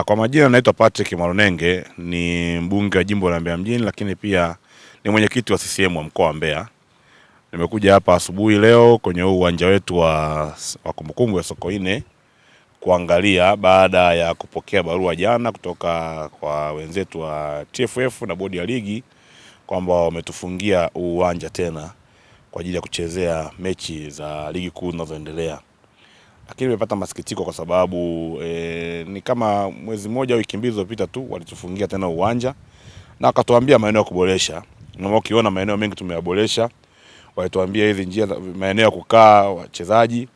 Kwa majina naitwa Patrick Mwalunenge, ni mbunge wa jimbo la Mbeya mjini, lakini pia ni mwenyekiti wa CCM wa mkoa wa Mbeya. Nimekuja hapa asubuhi leo kwenye uwanja wetu wa kumbukumbu ya Sokoine kuangalia baada ya kupokea barua jana kutoka kwa wenzetu wa TFF na bodi ya ligi kwamba wametufungia uwanja tena kwa ajili ya kuchezea mechi za ligi kuu zinazoendelea. Lakini nimepata masikitiko kwa sababu ni kama mwezi mmoja wiki mbili zilizopita tu walitufungia tena uwanja na wakatuambia maeneo ya kuboresha. Na ukiona maeneo mengi tumeyaboresha. Walituambia hizi njia, maeneo ya kukaa wachezaji,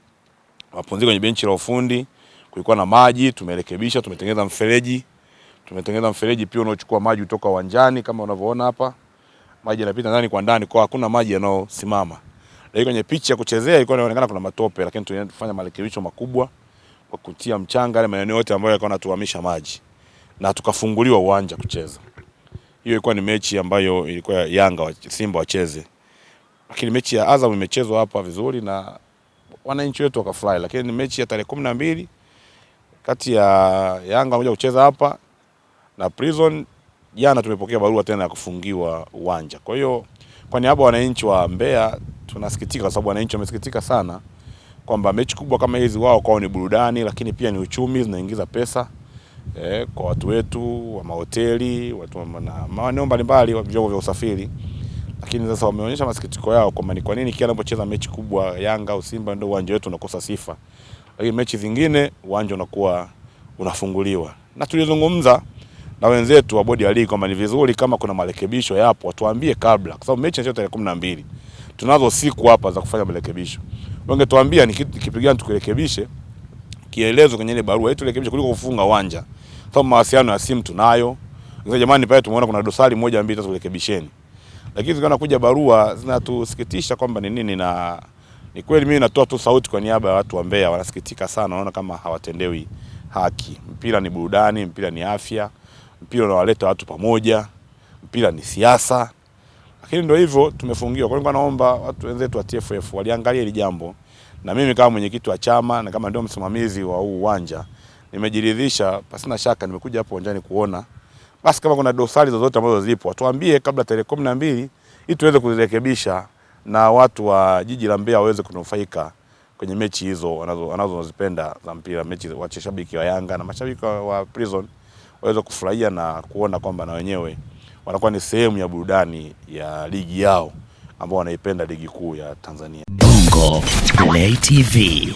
wapumzike kwenye benchi la ufundi, kulikuwa na maji, tumerekebisha, tumetengeneza mfereji. Tumetengeneza mfereji pia unaochukua maji kutoka uwanjani kama unavyoona hapa. Maji yanapita ndani kwa ndani, kwa hakuna maji yanayosimama. Lakini kwenye pitch ya kuchezea ilikuwa inaonekana kuna matope, lakini tulifanya marekebisho makubwa kwa kutia mchanga ile maeneo yote ambayo yalikuwa yanatuhamisha maji na tukafunguliwa uwanja kucheza. Hiyo ilikuwa ni mechi ambayo ilikuwa Yanga Simba wacheze. Lakini mechi ya Azam imechezwa hapa vizuri na wananchi wetu wakafurahi, lakini ni mechi ya tarehe 12 kati ya Yanga moja kucheza hapa na Prison. Jana tumepokea barua tena ya kufungiwa uwanja. Kwa hiyo kwa niaba ya wananchi wa Mbeya tunasikitika, kwa sababu wananchi wamesikitika sana kwamba mechi kubwa kama hizi wao kwao ni burudani, lakini pia ni uchumi, zinaingiza pesa kwa watu wetu wa mahoteli, watu na maeneo mbalimbali wa vyombo vya usafiri. Lakini sasa wameonyesha masikitiko yao kwamba ni kwa nini kila anapocheza mechi kubwa Yanga au Simba ndio uwanja wetu unakosa sifa, lakini mechi zingine uwanja unakuwa unafunguliwa. Na tulizungumza na wenzetu wa bodi ya ligi kwamba ni vizuri kama kuna marekebisho yapo watuambie kabla, kwa sababu mechi inachezwa tarehe 12. Tunazo siku hapa za kufanya marekebisho. Wangetuambia ni kitu gani tukirekebishe, kielezo kwenye ile barua yetu rekebishe kuliko kufunga uwanja. Sababu mawasiliano ya simu tunayo. Sasa jamani, pale tumeona kuna dosari moja mbili tatu kurekebisheni. Lakini zikaona kuja barua zinatusikitisha kwamba ni nini, na ni kweli mimi natoa tu sauti kwa niaba ya watu wa Mbeya, wanasikitika sana, wanaona kama hawatendewi haki. Mpira ni burudani, mpira ni afya, mpira unawaleta watu pamoja, mpira ni siasa. Lakini ndio hivyo tumefungiwa. Kwa hiyo naomba watu wenzetu wa TFF waliangalia hili jambo, na mimi kama mwenyekiti wa chama na kama ndio msimamizi wa huu uwanja nimejiridhisha, pasina shaka nimekuja hapo uwanjani kuona basi kama kuna dosari zozote ambazo zipo watuambie kabla tarehe 12 ili tuweze kuzirekebisha na watu wa jiji la Mbeya waweze kunufaika kwenye mechi hizo wanazozipenda za mpira, mechi wa mashabiki wa Yanga na mashabiki wa Prison waweze kufurahia na kuona kwamba na wenyewe wanakuwa ni sehemu ya burudani ya ligi yao ambao wanaipenda ligi kuu ya Tanzania. Bongo Play TV.